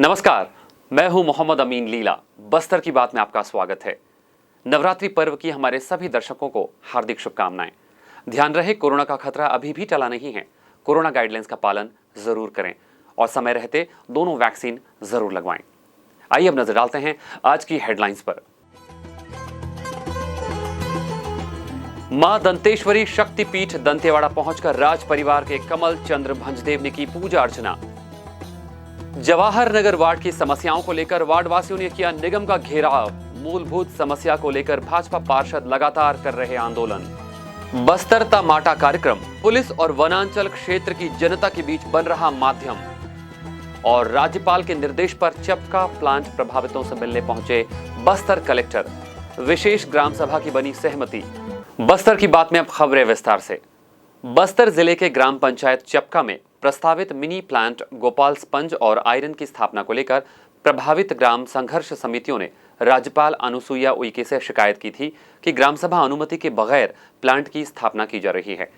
नमस्कार, मैं हूं मोहम्मद अमीन लीला। बस्तर की बात में आपका स्वागत है। नवरात्रि पर्व की हमारे सभी दर्शकों को हार्दिक शुभकामनाएं। ध्यान रहे, कोरोना का खतरा अभी भी टला नहीं है। कोरोना गाइडलाइंस का पालन जरूर करें और समय रहते दोनों वैक्सीन जरूर लगवाएं। आइए अब नजर डालते हैं आज की हेडलाइंस पर। मां दंतेश्वरी शक्तिपीठ दंतेवाड़ा पहुंचकर राज परिवार के कमल चंद्र भंजदेव ने की पूजा अर्चना। जवाहर नगर वार्ड की समस्याओं को लेकर वार्ड वासियों ने किया निगम का घेराव। मूलभूत समस्या को लेकर भाजपा पार्षद लगातार कर रहे आंदोलन। बस्तर ता माटा कार्यक्रम पुलिस और वनांचल क्षेत्र की जनता के बीच बन रहा माध्यम। और राज्यपाल के निर्देश पर चपका प्लांट प्रभावितों से मिलने पहुंचे बस्तर कलेक्टर। विशेष ग्राम सभा की बनी सहमति। बस्तर की बात में अब खबरें विस्तार से। बस्तर जिले के ग्राम पंचायत चपका में प्रस्तावित मिनी प्लांट गोपाल स्पंज और आयरन की स्थापना को लेकर प्रभावित ग्राम संघर्ष समितियों ने राज्यपाल अनुसुईया उइके से शिकायत की थी कि ग्राम सभा अनुमति के बगैर प्लांट की स्थापना की जा रही है।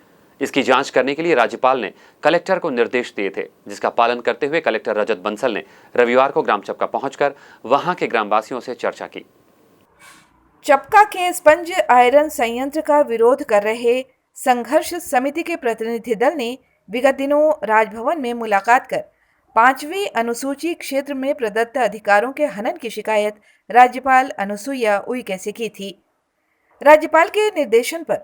इसकी जांच करने के लिए राज्यपाल ने कलेक्टर को निर्देश दिए थे, जिसका पालन करते हुए कलेक्टर रजत बंसल ने रविवार को ग्राम चपका पहुंचकर वहां के ग्रामवासियों से चर्चा की। चपका के स्पंज आयरन संयंत्र का विरोध कर रहे संघर्ष समिति के प्रतिनिधि दल ने विगत दिनों राजभवन में मुलाकात कर 5वीं अनुसूची क्षेत्र में प्रदत्त अधिकारों के हनन की शिकायत राज्यपाल अनुसुईया उइके से की थी। राज्यपाल के निर्देशन पर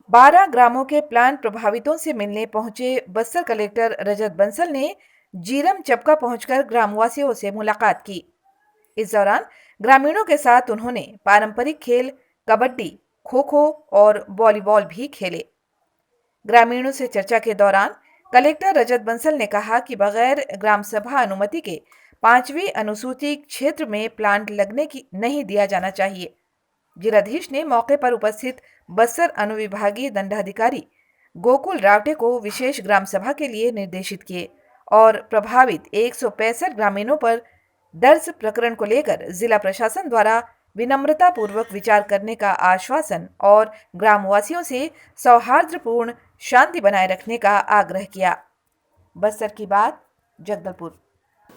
12 ग्रामों के प्लांट प्रभावितों से मिलने पहुंचे बस्तर कलेक्टर रजत बंसल ने जीरम चपका पहुंचकर ग्रामवासियों से मुलाकात की। इस दौरान ग्रामीणों के साथ उन्होंने पारंपरिक खेल कबड्डी, खो-खो और वॉलीबॉल भी खेले। ग्रामीणों से चर्चा के दौरान कलेक्टर रजत बंसल ने कहा कि बगैर ग्राम सभा अनुमति के 5वीं अनुसूची क्षेत्र में प्लांट लगने की नहीं दिया जाना चाहिए। जिलाधीश ने मौके पर उपस्थित बस्तर अनुविभागीय दंडाधिकारी गोकुल रावटे को विशेष ग्राम सभा के लिए निर्देशित किए और प्रभावित 165 ग्रामीणों पर दर्ज प्रकरण को लेकर जिला प्रशासन द्वारा विनम्रता पूर्वक विचार करने का आश्वासन और ग्रामवासियों से सौहार्दपूर्ण शांति बनाए रखने का आग्रह किया। बस्तर की बात, जगदलपुर।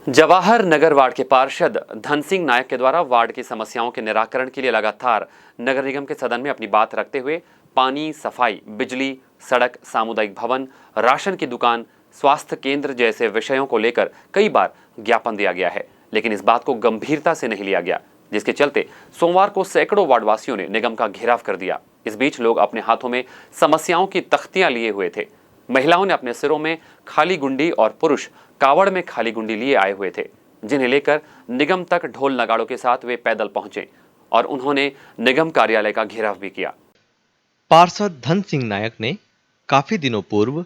जवाहर नगर वार्ड के पार्षद धन सिंह नायक के द्वारा वार्ड की समस्याओं के निराकरण के लिए लगातार नगर निगम के सदन में अपनी बात रखते हुए पानी, सफाई, बिजली, सड़क, सामुदायिक भवन, राशन की दुकान, स्वास्थ्य केंद्र जैसे विषयों को लेकर कई बार ज्ञापन दिया गया है, लेकिन इस बात को गंभीरता से नहीं लिया गया, जिसके चलते सोमवार को सैकड़ों वार्डवासियों ने निगम का घेराव कर दिया। इस बीच लोग अपने हाथों में समस्याओं की तख्तियां लिए हुए थे। महिलाओं ने अपने सिरों में खाली गुंडी और पुरुष कावड़ में खाली गुंडी लिए आए हुए थे, जिन्हें लेकर निगम तक ढोल नगाड़ों के साथ वे पैदल पहुंचे और उन्होंने निगम कार्यालय का घेराव भी किया। पार्षद धन सिंह नायक ने काफी दिनों पूर्व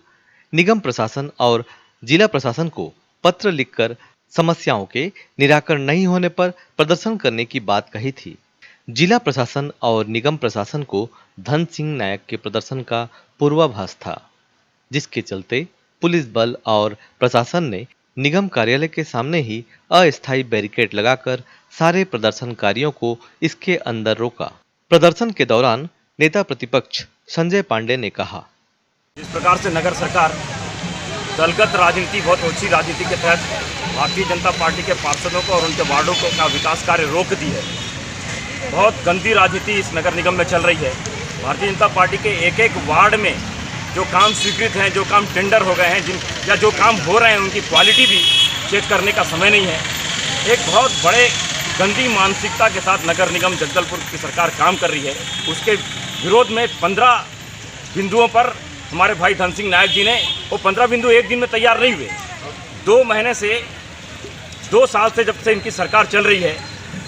निगम प्रशासन और जिला प्रशासन को पत्र लिखकर समस्याओं के निराकरण नहीं होने पर प्रदर्शन करने की बात कही थी। जिला प्रशासन और निगम प्रशासन को धन सिंह नायक के प्रदर्शन का पूर्वाभास था, जिसके चलते पुलिस बल और प्रशासन ने निगम कार्यालय के सामने ही अस्थायी बैरिकेड लगाकर सारे प्रदर्शनकारियों को इसके अंदर रोका। प्रदर्शन के दौरान नेता प्रतिपक्ष संजय पांडे ने कहा, जिस प्रकार से नगर सरकार दलगत राजनीति, बहुत ओछी राजनीति के तहत भारतीय जनता पार्टी के पार्षदों को और उनके वार्डों को का विकास कार्य रोक दी है, बहुत गंदी राजनीति इस नगर निगम में चल रही है। भारतीय जनता पार्टी के एक एक वार्ड में जो काम स्वीकृत हैं, जो काम टेंडर हो गए हैं, या जो काम हो रहे हैं, उनकी क्वालिटी भी चेक करने का समय नहीं है। एक बहुत बड़े गंदी मानसिकता के साथ नगर निगम जगदलपुर की सरकार काम कर रही है। उसके विरोध में 15 बिंदुओं पर हमारे भाई धन सिंह नायक जी ने, वो 15 बिंदु एक दिन में तैयार नहीं हुए। 2 महीने से, 2 साल से जब से इनकी सरकार चल रही है,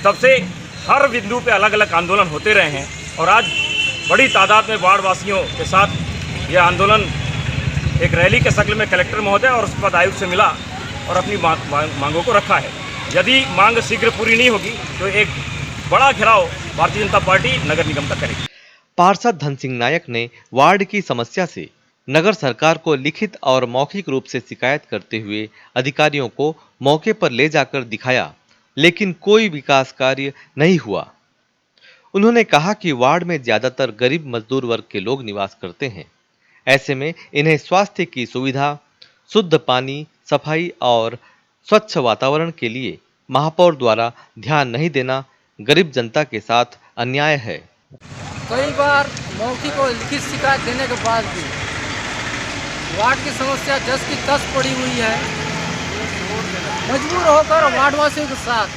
तब से हर बिंदु पे अलग अलग आंदोलन होते रहे हैं और आज बड़ी तादाद में वार्डवासियों के साथ यह आंदोलन एक रैली के शक्ल में कलेक्टर महोदय और उसके बाद आयुक्त से मिला और अपनी मांगों को रखा है। यदि मांग शीघ्र पूरी नहीं होगी तो एक बड़ा घेराव भारतीय जनता पार्टी नगर निगम का करेगी। पार्षद धन सिंह नायक ने वार्ड की समस्या से नगर सरकार को लिखित और मौखिक रूप से शिकायत करते हुए अधिकारियों को मौके पर ले जाकर दिखाया, लेकिन कोई विकास कार्य नहीं हुआ। उन्होंने कहा कि वार्ड में ज्यादातर गरीब मजदूर वर्ग के लोग निवास करते हैं। ऐसे में इन्हें स्वास्थ्य की सुविधा, शुद्ध पानी, सफाई और स्वच्छ वातावरण के लिए महापौर द्वारा ध्यान नहीं देना गरीब जनता के साथ अन्याय है। कई बार मौखिक और लिखित शिकायत देने के बाद भी वार्ड की समस्या जस की तस पड़ी हुई है। मजबूर होकर वार्डवासियों के साथ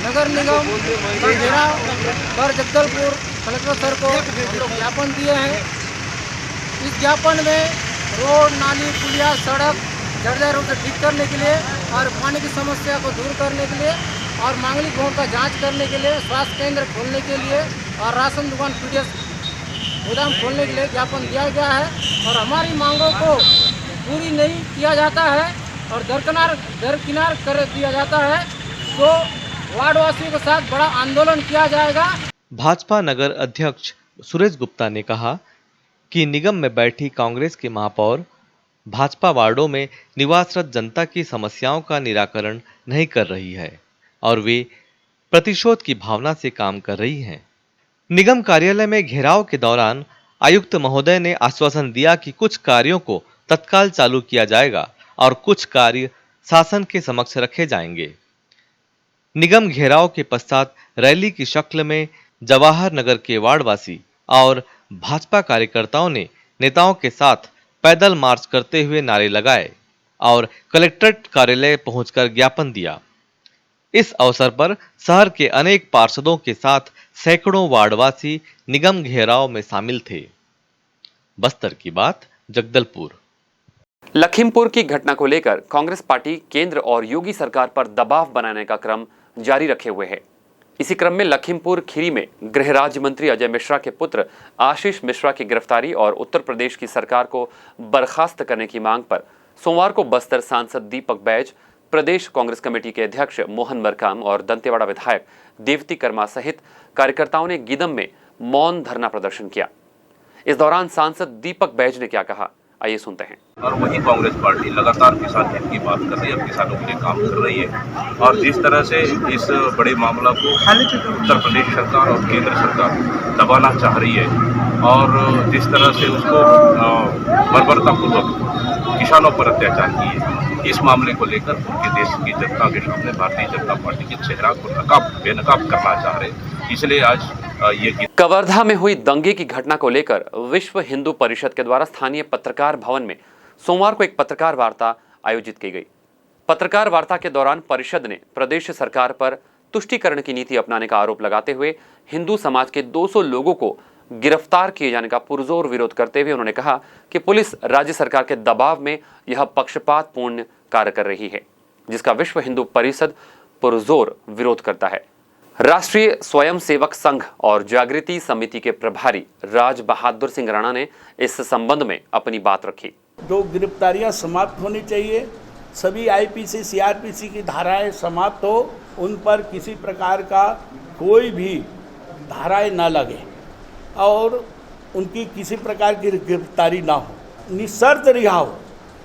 नगर निगम का घेराव कर जगदलपुर कलेक्टर सर को ज्ञापन दिए हैं। इस ज्ञापन में रोड, नाली, पुलिया, सड़क जर्जर रूप से ठीक करने के लिए और पानी की समस्या को दूर करने के लिए और मांगलिक भवन का जांच करने के लिए, स्वास्थ्य केंद्र खोलने के लिए और राशन दुकान, पीडीएस गोदाम खोलने के लिए ज्ञापन दिया गया है। और हमारी मांगों को पूरी नहीं किया जाता है और दरकिनार कर दिया जाता है तो वार्डवासियों के साथ बड़ा आंदोलन किया जाएगा। भाजपा नगर अध्यक्ष सुरेश गुप्ता ने कहा कि निगम में बैठी कांग्रेस के महापौर भाजपा वार्डों में निवासरत जनता की समस्याओं का निराकरण नहीं कर रही है और वे प्रतिशोध की भावना से काम कर रही हैं। निगम कार्यालय में घेराव के दौरान आयुक्त महोदय ने आश्वासन दिया कि कुछ कार्यों को तत्काल चालू किया जाएगा और कुछ कार्य शासन के समक्ष रखे जाएंगे। निगम घेराव के पश्चात रैली की शक्ल में जवाहर नगर के वार्डवासी और भाजपा कार्यकर्ताओं ने नेताओं के साथ पैदल मार्च करते हुए नारे लगाए और कलेक्ट्रेट कार्यालय पहुंचकर ज्ञापन दिया। इस अवसर पर शहर के अनेक पार्षदों के साथ सैकड़ों वार्डवासी निगम घेराव में शामिल थे। बस्तर की बात, जगदलपुर। लखीमपुर की घटना को लेकर कांग्रेस पार्टी केंद्र और योगी सरकार पर दबाव बनाने का क्रम जारी रखे हुए है। इसी क्रम में लखीमपुर खीरी में गृह राज्य मंत्री अजय मिश्रा के पुत्र आशीष मिश्रा की गिरफ्तारी और उत्तर प्रदेश की सरकार को बर्खास्त करने की मांग पर सोमवार को बस्तर सांसद दीपक बैज, प्रदेश कांग्रेस कमेटी के अध्यक्ष मोहन मरकाम और दंतेवाड़ा विधायक देवती कर्मा सहित कार्यकर्ताओं ने गीदम में मौन धरना प्रदर्शन किया। इस दौरान सांसद दीपक बैज ने क्या कहा, आइए सुनते हैं। और वही कांग्रेस पार्टी लगातार किसान हित की बात कर रही है, किसानों के लिए काम कर रही है और जिस तरह से इस बड़े मामला को उत्तर प्रदेश सरकार और केंद्र सरकार दबाना चाह रही है और जिस तरह से उसको बर्बरतापूर्वक किसानों पर अत्याचार किए, इस मामले को लेकर उनके देश की जनता के सामने भारतीय जनता पार्टी के चेहरा को बेनकाब करना चाह रहे, इसलिए आज ये कवर्धा में हुई दंगे की घटना को लेकर विश्व हिंदू परिषद के द्वारा स्थानीय पत्रकार भवन में सोमवार को एक पत्रकार वार्ता आयोजित की गई। पत्रकार वार्ता के दौरान परिषद ने प्रदेश सरकार पर तुष्टीकरण की नीति अपनाने का आरोप लगाते हुए हिंदू समाज के 200 लोगों को गिरफ्तार किए जाने का पुरजोर विरोध करते हुए उन्होंने कहा कि पुलिस राज्य सरकार के दबाव में यह पक्षपातपूर्ण कार्य कर रही है, जिसका विश्व हिंदू परिषद पुरजोर विरोध करता है। राष्ट्रीय स्वयंसेवक संघ और जागृति समिति के प्रभारी राज बहादुर सिंह राणा ने इस संबंध में अपनी बात रखी। जो गिरफ्तारियां समाप्त होनी चाहिए, सभी आईपीसी सीआरपीसी की धाराएं समाप्त हो, उन पर किसी प्रकार का कोई भी धाराएं ना लगे और उनकी किसी प्रकार की गिरफ्तारी ना हो, निशर्त रिहा हो,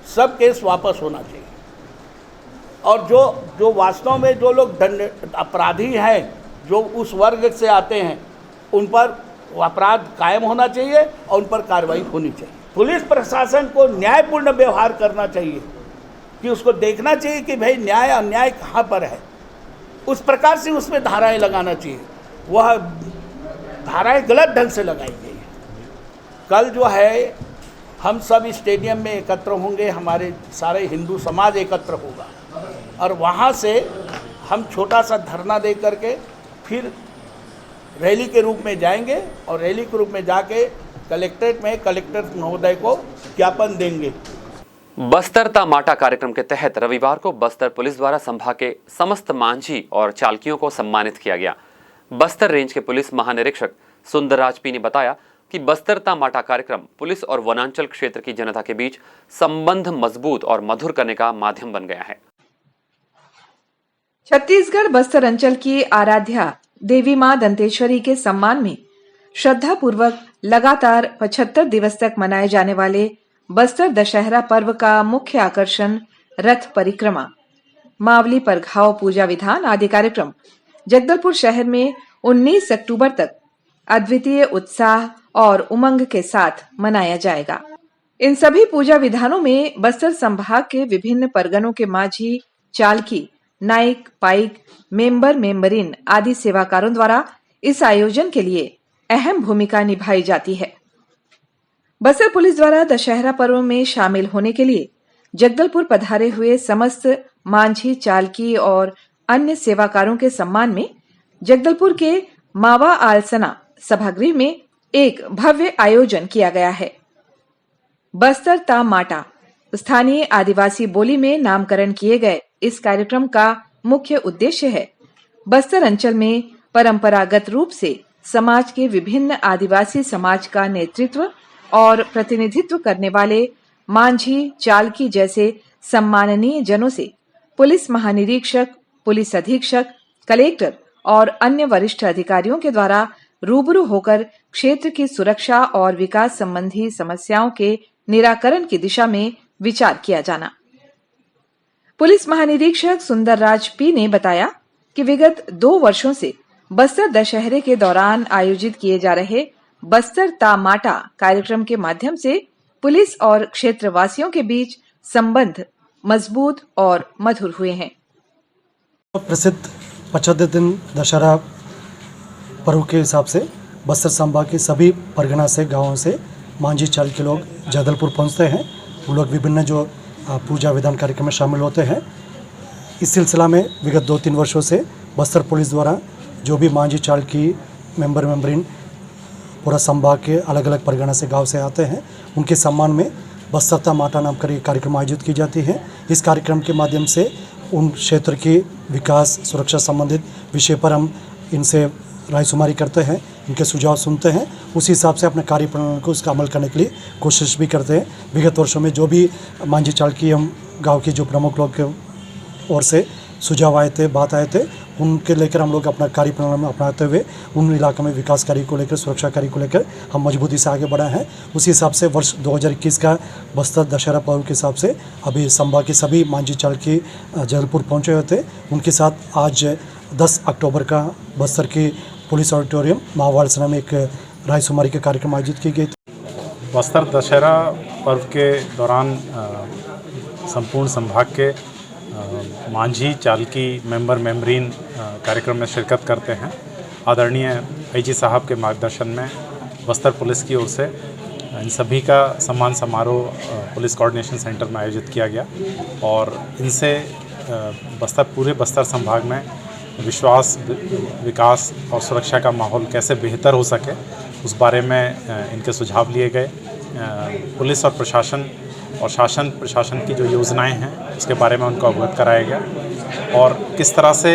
सब केस वापस होना चाहिए। और जो वास्तव में जो लोग अपराधी हैं, जो उस वर्ग से आते हैं, उन पर अपराध कायम होना चाहिए और उन पर कार्रवाई होनी चाहिए। पुलिस प्रशासन को न्यायपूर्ण व्यवहार करना चाहिए कि उसको देखना चाहिए कि भाई न्याय अन्याय कहाँ पर है, उस प्रकार से उसमें धाराएं लगाना चाहिए। वह धाराएं गलत ढंग से लगाई गई है। कल जो है हम सब स्टेडियम में एकत्र होंगे, हमारे सारे हिंदू समाज एकत्र होगा और वहाँ से हम छोटा सा धरना दे करके फिर रैली के रूप में जाएंगे और रैली के रूप में जाके कलेक्ट्रेट में कलेक्टर महोदय को ज्ञापन देंगे। बस्तर ता माटा कार्यक्रम के तहत रविवार को बस्तर पुलिस द्वारा संभाग के समस्त मांझी और चालकियों को सम्मानित किया गया। बस्तर रेंज के पुलिस महानिरीक्षक सुंदरराज पी ने बताया कि बस्तर ता माटा कार्यक्रम पुलिस और वनांचल क्षेत्र की जनता के बीच संबंध मजबूत और मधुर करने का माध्यम बन गया है। छत्तीसगढ़ बस्तर अंचल की आराध्या देवी मां दंतेश्वरी के सम्मान में श्रद्धा पूर्वक लगातार 75 दिवस तक मनाए जाने वाले बस्तर दशहरा पर्व का मुख्य आकर्षण रथ परिक्रमा, मावली पर घाव पूजा विधान आदि कार्यक्रम जगदलपुर शहर में 19 अक्टूबर तक अद्वितीय उत्साह और उमंग के साथ मनाया जाएगा। इन सभी पूजा विधानों में बस्तर संभाग के विभिन्न परगनों के माझी चालकी, नाइक, पाइक, मेंबरिन आदि सेवाकारों द्वारा इस आयोजन के लिए अहम भूमिका निभाई जाती है। बस्तर पुलिस द्वारा दशहरा पर्व में शामिल होने के लिए जगदलपुर पधारे हुए समस्त मांझी, चालकी और अन्य सेवाकारों के सम्मान में जगदलपुर के मावा आलसना सभागृह में एक भव्य आयोजन किया गया है। बस्तर ता माटा स्थानीय आदिवासी बोली में नामकरण किए गए इस कार्यक्रम का मुख्य उद्देश्य है बस्तर अंचल में परंपरागत रूप से समाज के विभिन्न आदिवासी समाज का नेतृत्व और प्रतिनिधित्व करने वाले मांझी, चालकी जैसे सम्माननीय जनों से पुलिस महानिरीक्षक, पुलिस अधीक्षक, कलेक्टर और अन्य वरिष्ठ अधिकारियों के द्वारा रूबरू होकर क्षेत्र की सुरक्षा और विकास संबंधी समस्याओं के निराकरण की दिशा में विचार किया जाना। पुलिस महानिरीक्षक सुंदरराज पी ने बताया कि विगत 2 वर्षों से बस्तर दशहरे के दौरान आयोजित किए जा रहे बस्तर ता माटा कार्यक्रम के माध्यम से पुलिस और क्षेत्रवासियों के बीच संबंध मजबूत और मधुर हुए हैं। प्रसिद्ध 75 दिन दशहरा पर्व के हिसाब से बस्तर संभाग के सभी परगना से, गांवों से मांझी, चाल के लोग जगदलपुर पहुंचते हैं। वो लोग विभिन्न जो पूजा विधान कार्यक्रम में शामिल होते हैं। इस सिलसिला में विगत 2-3 वर्षों से बस्तर पुलिस द्वारा जो भी मांझी, चाल की मेंबरिन पूरा संभाग के अलग अलग परगना से, गांव से आते हैं, उनके सम्मान में बस्तर ता माटा नाम कर कार्यक्रम आयोजित की जाती है। इस कार्यक्रम के माध्यम से उन क्षेत्र की विकास, सुरक्षा संबंधित विषय पर हम इनसे रायशुमारी करते हैं, इनके सुझाव सुनते हैं, उसी हिसाब से अपने कार्य प्रणाली को उसका अमल करने के लिए कोशिश भी करते हैं। विगत वर्षों में जो भी मांझी, चालकी हम गांव के जो प्रमुख लोग के ओर से सुझाव आए थे, बात आए थे, उनके लेकर हम लोग अपना कार्य प्रणाली में अपनाते हुए उन इलाकों में विकास कार्य को लेकर, सुरक्षा कार्य को लेकर हम मजबूती से आगे बढ़े हैं। उसी हिसाब से वर्ष 2021 का बस्तर दशहरा पर्व के हिसाब से अभी संभाग के सभी मांझी, चालकी जबलपुर पहुंचे हुए थे। उनके साथ आज 10 अक्टूबर का बस्तर की पुलिस ऑडिटोरियम मावालसना में एक रायशुमारी का कार्यक्रम आयोजित की गई थी। बस्तर दशहरा पर्व के दौरान संपूर्ण संभाग के मांझी, चालकी, मेंबरिन कार्यक्रम में शिरकत करते हैं। आदरणीय आईजी साहब के मार्गदर्शन में बस्तर पुलिस की ओर से इन सभी का सम्मान समारोह पुलिस कोऑर्डिनेशन सेंटर में आयोजित किया गया और इनसे पूरे बस्तर संभाग में विश्वास, विकास और सुरक्षा का माहौल कैसे बेहतर हो सके उस बारे में इनके सुझाव लिए गए। पुलिस और प्रशासन और शासन प्रशासन की जो योजनाएं हैं उसके बारे में उनको अवगत कराया गया और किस तरह से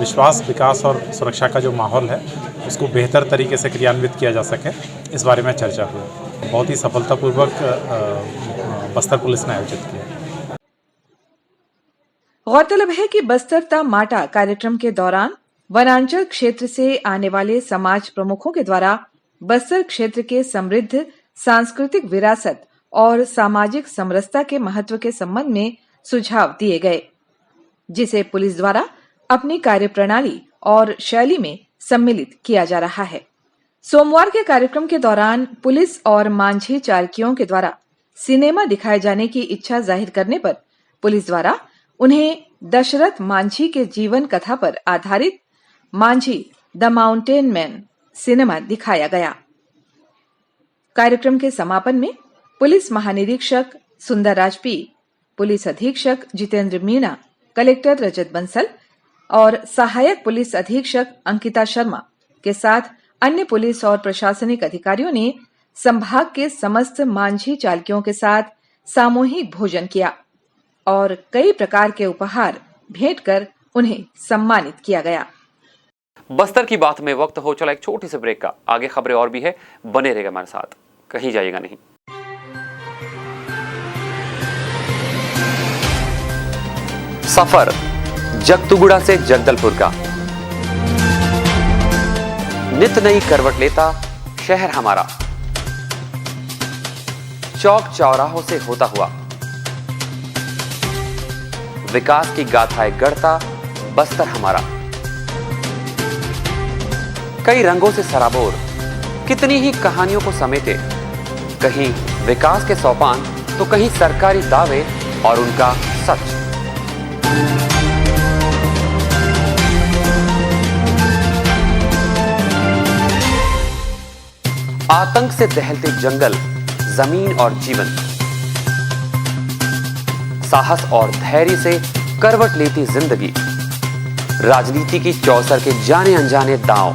विश्वास, विकास और सुरक्षा का जो माहौल है उसको बेहतर तरीके से क्रियान्वित किया जा सके इस बारे में चर्चा हुई। बहुत ही सफलतापूर्वक बस्तर पुलिस ने आयोजित किया। गौरतलब है कि बस्तर ता माटा कार्यक्रम के दौरान वनांचल क्षेत्र से आने वाले समाज प्रमुखों के द्वारा बस्तर क्षेत्र के समृद्ध सांस्कृतिक विरासत और सामाजिक समरसता के महत्व के संबंध में सुझाव दिए गए, जिसे पुलिस द्वारा अपनी कार्यप्रणाली और शैली में सम्मिलित किया जा रहा है। सोमवार के कार्यक्रम के दौरान पुलिस और मांझी चालकियों के द्वारा सिनेमा दिखाए जाने की इच्छा जाहिर करने पर पुलिस द्वारा उन्हें दशरथ मांझी के जीवन कथा पर आधारित Manjhi the mountain man cinema दिखाया गया। कार्यक्रम के समापन में पुलिस महानिरीक्षक सुंदरराज पी, पुलिस अधीक्षक जितेंद्र मीणा, कलेक्टर रजत बंसल और सहायक पुलिस अधीक्षक अंकिता शर्मा के साथ अन्य पुलिस और प्रशासनिक अधिकारियों ने संभाग के समस्त मांझी चालकियों के साथ सामूहिक भोजन किया और कई प्रकार के उपहार भेंट कर उन्हें सम्मानित किया गया। बस्तर की बात में वक्त हो चला एक छोटी सी ब्रेक का। आगे खबरें और भी है, बने रहेगा हमारे साथ, कहीं जाइएगा नहीं। सफर जगतुगुड़ा से जगदलपुर का नित नई करवट लेता शहर हमारा, चौक चौराहों से होता हुआ विकास की गाथाएं गढ़ता बस्तर हमारा। कई रंगों से सराबोर कितनी ही कहानियों को समेटे, कहीं विकास के सोपान तो कहीं सरकारी दावे और उनका सच। आतंक से दहलते जंगल, जमीन और जीवन, साहस और धैर्य से करवट लेती जिंदगी, राजनीति की चौसर के जाने अनजाने दांव,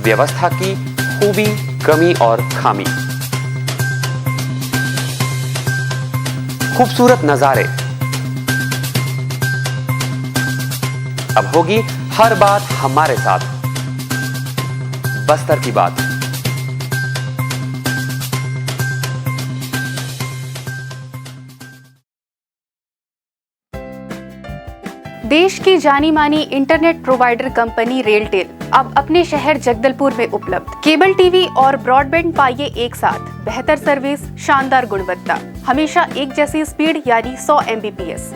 व्यवस्था की खूबी, कमी और खामी, खूबसूरत नजारे। अब होगी हर बात हमारे साथ, बस्तर की बात। देश की जानी मानी इंटरनेट प्रोवाइडर कंपनी रेलटेल अब अपने शहर जगदलपुर में उपलब्ध। केबल टीवी और ब्रॉडबैंड पाइए एक साथ, बेहतर सर्विस, शानदार गुणवत्ता, हमेशा एक जैसी स्पीड यानी 100 Mbps।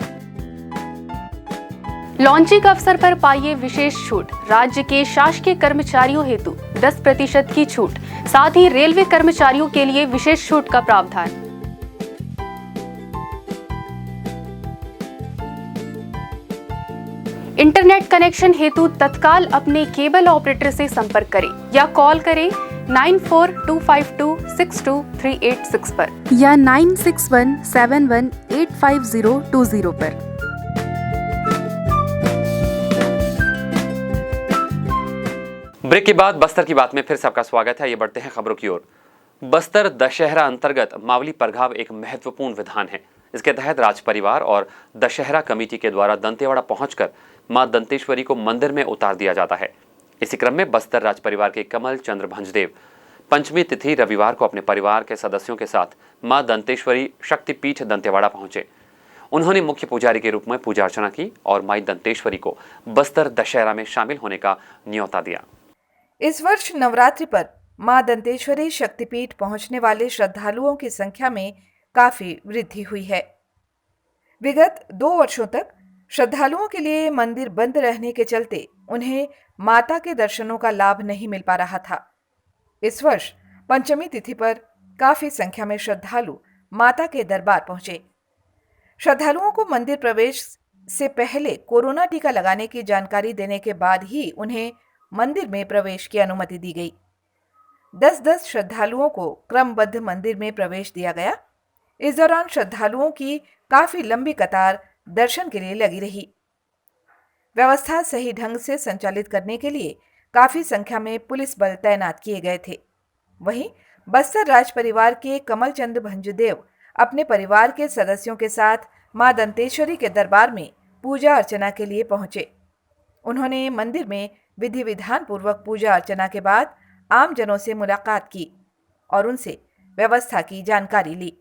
लॉन्चिंग अवसर पर पाइए विशेष छूट, राज्य के शासकीय कर्मचारियों हेतु 10% की छूट, साथ ही रेलवे कर्मचारियों के लिए विशेष छूट का प्रावधान। इंटरनेट कनेक्शन हेतु तत्काल अपने केबल ऑपरेटर से संपर्क करें या कॉल करें 9425262386 पर या 9617185020 पर। ब्रेक के बाद बस्तर की बात में फिर सबका स्वागत है। ये बढ़ते हैं खबरों की ओर। बस्तर दशहरा अंतर्गत मावली परघाव एक महत्वपूर्ण विधान है। इसके तहत राज परिवार और दशहरा कमेटी के द्वारा दंतेवाड़ा पहुंचकर मां दंतेश्वरी को मंदिर में उतार दिया जाता है। इसी क्रम में बस्तर राज परिवार के कमल चंद्र भंजदेव पंचमी तिथि रविवार को अपने परिवार के सदस्यों के साथ मां दंतेश्वरी शक्तिपीठ दंतेवाड़ा पहुंचे। उन्होंने मुख्य पुजारी के रूप में पूजा अर्चना की और माई दंतेश्वरी को बस्तर दशहरा में शामिल होने का न्योता दिया। इस वर्ष नवरात्रि पर मां दंतेश्वरी शक्तिपीठ पहुंचने वाले श्रद्धालुओं की संख्या में काफी वृद्धि हुई है। विगत 2 वर्षों तक श्रद्धालुओं के लिए मंदिर बंद रहने के चलते उन्हें माता के दर्शनों का लाभ नहीं मिल पा रहा था। इस वर्ष पंचमी तिथि पर काफी संख्या में श्रद्धालु माता के दरबार पहुंचे। श्रद्धालुओं को मंदिर प्रवेश से पहले कोरोना टीका लगाने की जानकारी देने के बाद ही उन्हें मंदिर में प्रवेश की अनुमति दी गई। 10-10 श्रद्धालुओं को क्रमबद्ध मंदिर में प्रवेश दिया गया। इस दौरान श्रद्धालुओं की काफी लंबी कतार दर्शन के लिए लगी रही। व्यवस्था सही ढंग से संचालित करने के लिए काफी संख्या में पुलिस बल तैनात किए गए थे। वहीं बस्तर राज परिवार के कमल चंद्र भंजदेव अपने परिवार के सदस्यों के साथ मां दंतेश्वरी के दरबार में पूजा अर्चना के लिए पहुंचे। उन्होंने मंदिर में विधि विधान पूर्वक पूजा अर्चना के बाद आम जनों से मुलाकात की और उनसे व्यवस्था की जानकारी ली।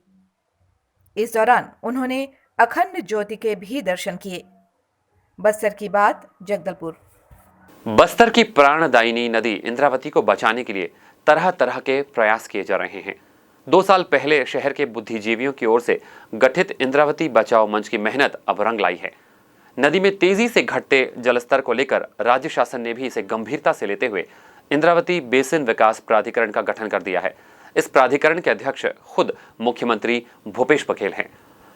इस दौरान उन्होंने अखंड ज्योति के भी दर्शन किए। बस्तर की बात, जगदलपुर। बस्तर की प्राणदायिनी नदी इंद्रावती को बचाने के लिए तरह तरह के प्रयास किए जा रहे हैं। 2 साल पहले शहर के बुद्धिजीवियों की ओर से गठित इंद्रावती बचाओ मंच की मेहनत अब रंग लाई है। नदी में तेजी से घटते जलस्तर को लेकर राज्य शासन ने भी इसे गंभीरता से लेते हुए इंद्रावती बेसिन विकास प्राधिकरण का गठन कर दिया है। इस प्राधिकरण के अध्यक्ष खुद मुख्यमंत्री भूपेश बघेल हैं।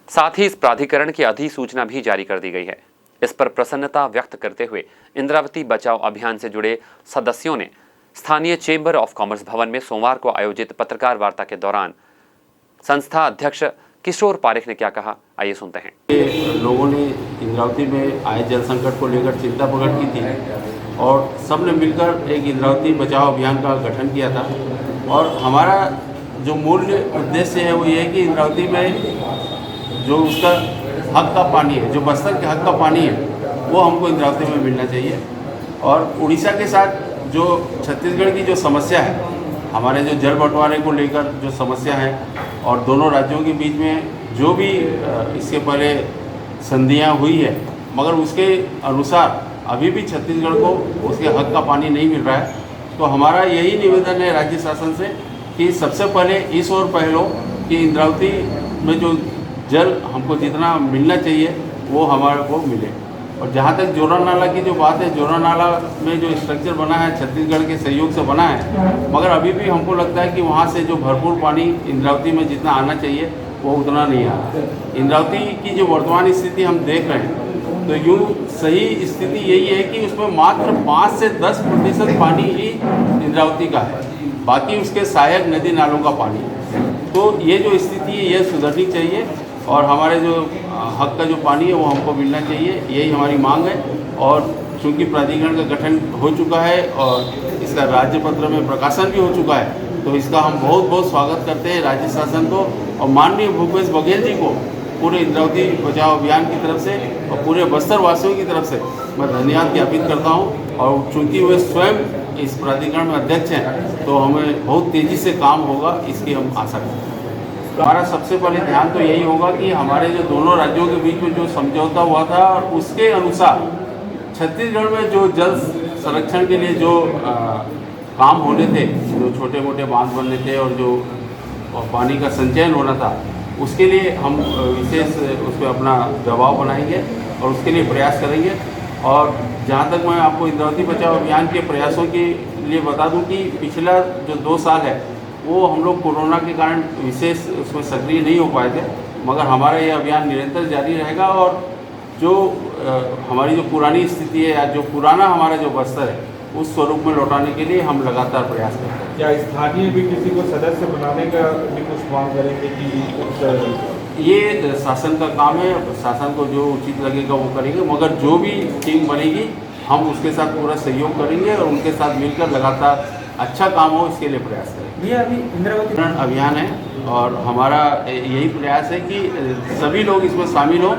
साथ ही इस प्राधिकरण की अधिसूचना भी जारी कर दी गई है। इस पर प्रसन्नता व्यक्त करते हुए इंद्रावती बचाओ अभियान से जुड़े सदस्यों ने स्थानीय चेंबर ऑफ कॉमर्स भवन में सोमवार को आयोजित पत्रकार वार्ता के दौरान संस्था अध्यक्ष किशोर पारेख ने क्या कहा, आइए सुनते हैं। लोगों ने इंद्रावती में आए जल संकट को लेकर चिंता प्रकट की थी और सबने मिलकर एक इंद्रावती बचाओ अभियान का गठन किया था। और हमारा जो मूल उद्देश्य है वो ये है कि इंद्रावती में जो उसका हक का पानी है, जो बस्तर के हक का पानी है, वो हमको इंद्रावती में मिलना चाहिए। और उड़ीसा के साथ जो छत्तीसगढ़ की जो समस्या है, हमारे जो जल बंटवारे को लेकर जो समस्या है और दोनों राज्यों के बीच में जो भी इसके पहले संधियाँ हुई है, मगर उसके अनुसार अभी भी छत्तीसगढ़ को उसके हक का पानी नहीं मिल रहा है। तो हमारा यही निवेदन है राज्य शासन से कि सबसे पहले इस ओर पहलो कि इंद्रावती में जो जल हमको जितना मिलना चाहिए वो हमारे को मिले। और जहाँ तक जोरा नाला की जो बात है, जोरा नाला में जो स्ट्रक्चर बना है छत्तीसगढ़ के सहयोग से बना है, मगर अभी भी हमको लगता है कि वहाँ से जो भरपूर पानी इंद्रावती में जितना आना चाहिए वो उतना नहीं आ रहा। इंद्रावती की जो वर्तमान स्थिति हम देख रहे हैं तो यूँ सही स्थिति यही है कि उसमें मात्र 5 से 10% पानी ही इंद्रावती का है। बाकी उसके सहायक नदी नालों का पानी। तो ये जो स्थिति है ये सुधरनी चाहिए और हमारे जो हक का जो पानी है वो हमको मिलना चाहिए, यही हमारी मांग है। और चूँकि प्राधिकरण का गठन हो चुका है और इसका राज्य पत्र में प्रकाशन भी हो चुका है, तो इसका हम बहुत बहुत स्वागत करते हैं राज्य शासन को और माननीय भूपेश बघेल जी को पूरे इंद्रावती बचाओ अभियान की तरफ से और पूरे बस्तर वासियों की तरफ से मैं धन्यवाद ज्ञापित करता हूँ। और चूँकि वे स्वयं इस प्राधिकरण में अध्यक्ष हैं तो हमें बहुत तेज़ी से काम होगा, इसकी हम आशा करते हैं। हमारा सबसे पहले ध्यान तो यही होगा कि हमारे जो दोनों राज्यों के बीच में जो समझौता हुआ था और उसके अनुसार छत्तीसगढ़ में जो जल संरक्षण के लिए जो काम होने थे, जो छोटे मोटे बांध बनने थे और जो पानी का संचयन होना था, उसके लिए हम विशेष उस पर अपना दबाव बनाएंगे और उसके लिए प्रयास करेंगे। और जहाँ तक मैं आपको इंद्रावती बचाओ अभियान के प्रयासों के लिए बता दूं कि पिछला जो 2 साल है वो हम लोग कोरोना के कारण विशेष उसमें सक्रिय नहीं हो पाए थे, मगर हमारा ये अभियान निरंतर जारी रहेगा और जो हमारी जो पुरानी स्थिति है या जो पुराना हमारा जो बस्तर है उस स्वरूप में लौटाने के लिए हम लगातार प्रयास करते हैं। क्या स्थानीय भी किसी को सदस्य बनाने का भी कुछ मांग करेंगे कि ये शासन का काम है, शासन को जो उचित लगेगा वो करेंगे, मगर जो भी टीम बनेगी हम उसके साथ पूरा सहयोग करेंगे और उनके साथ मिलकर लगातार अच्छा काम हो इसके लिए प्रयास करेंगे। ये अभी इंद्रावती अभियान है और हमारा यही प्रयास है कि सभी लोग इसमें शामिल हों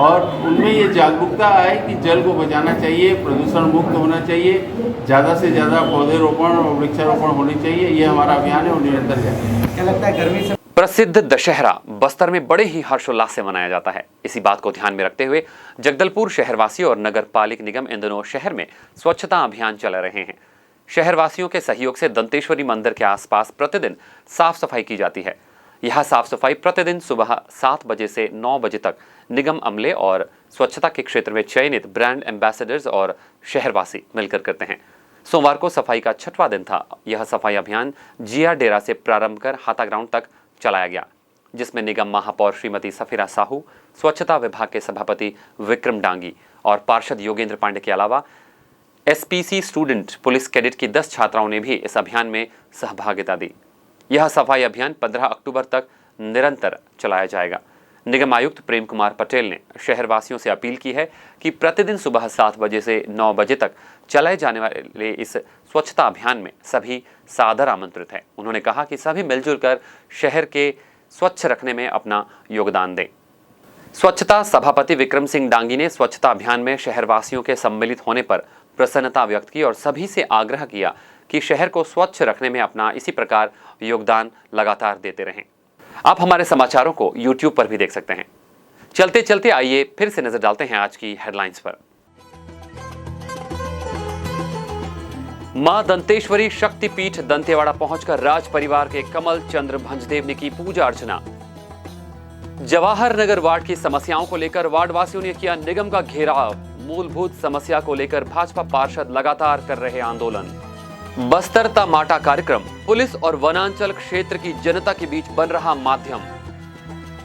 और उनमें ये जागरूकता आए कि जल को बचाना चाहिए, प्रदूषण मुक्त होना चाहिए, ज़्यादा से ज़्यादा पौधे रोपण और वृक्षारोपण होनी चाहिए। ये हमारा अभियान है और निरंतर जारी है। क्या लगता है गर्मी से प्रसिद्ध दशहरा बस्तर में बड़े ही हर्षोल्लास से मनाया जाता है। इसी बात को ध्यान में रखते हुए जगदलपुर शहरवासी और नगर पालिक निगम इन दिनों शहर में स्वच्छता अभियान चला रहे हैं। शहरवासियों के सहयोग से दंतेश्वरी मंदिर के आसपास प्रतिदिन साफ सफाई की जाती है। यह साफ सफाई प्रतिदिन सुबह 7 बजे से 9 बजे तक निगम अमले और स्वच्छता के क्षेत्र में चयनित ब्रांड एम्बेसडर्स और शहरवासी मिलकर करते हैं। सोमवार को सफाई का 6वां दिन था। यह सफाई अभियान जिया डेरा से प्रारंभ कर हाथा ग्राउंड तक चलाया गया, जिसमें निगम महापौर श्रीमती सफीरा साहू, स्वच्छता विभाग के सभापति विक्रम डांगी और पार्षद योगेंद्र पांडे के अलावा एसपीसी स्टूडेंट पुलिस कैडेट की 10 छात्राओं ने भी इस अभियान में सहभागिता दी। यह सफाई अभियान 15 अक्टूबर तक निरंतर चलाया जाएगा। निगम आयुक्त प्रेम कुमार पटेल ने शहरवासियों से अपील की है कि प्रतिदिन सुबह 7 बजे से 9 बजे तक चलाए जाने वाले इस स्वच्छता अभियान में सभी सादर आमंत्रित हैं। उन्होंने कहा कि सभी मिलजुल कर शहर के स्वच्छ रखने में अपना योगदान दें। स्वच्छता सभापति विक्रम सिंह डांगी ने स्वच्छता अभियान में शहरवासियों के सम्मिलित होने पर प्रसन्नता व्यक्त की और सभी से आग्रह किया कि शहर को स्वच्छ रखने में अपना इसी प्रकार योगदान लगातार देते रहें। आप हमारे समाचारों को YouTube पर भी देख सकते हैं। चलते चलते आइए फिर से नजर डालते हैं आज की हेडलाइंस पर। मां दंतेश्वरी शक्तिपीठ दंतेवाड़ा पहुंचकर राज परिवार के कमल चंद्र भंजदेव ने की पूजा अर्चना। जवाहर नगर वार्ड की समस्याओं को लेकर वार्ड वासियों ने किया निगम का घेराव। मूलभूत समस्या को लेकर भाजपा पार्षद लगातार कर रहे आंदोलन। बस्तर ता माटा कार्यक्रम पुलिस और वनांचल क्षेत्र की जनता के बीच बन रहा माध्यम।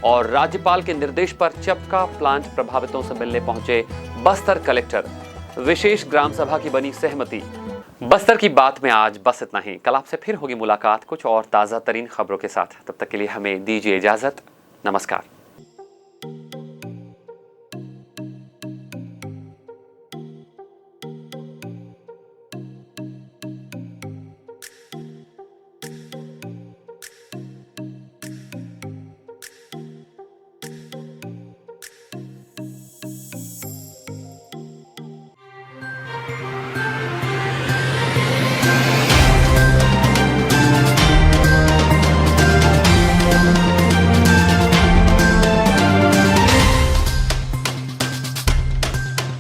और राज्यपाल के निर्देश पर चपका प्लांट प्रभावितों से मिलने पहुंचे बस्तर कलेक्टर। विशेष ग्राम सभा की बनी सहमति। बस्तर की बात में आज बस इतना ही। कल आपसे फिर होगी मुलाकात कुछ और ताजा तरीन खबरों के साथ। तब तक के लिए हमें दीजिए इजाजत। नमस्कार।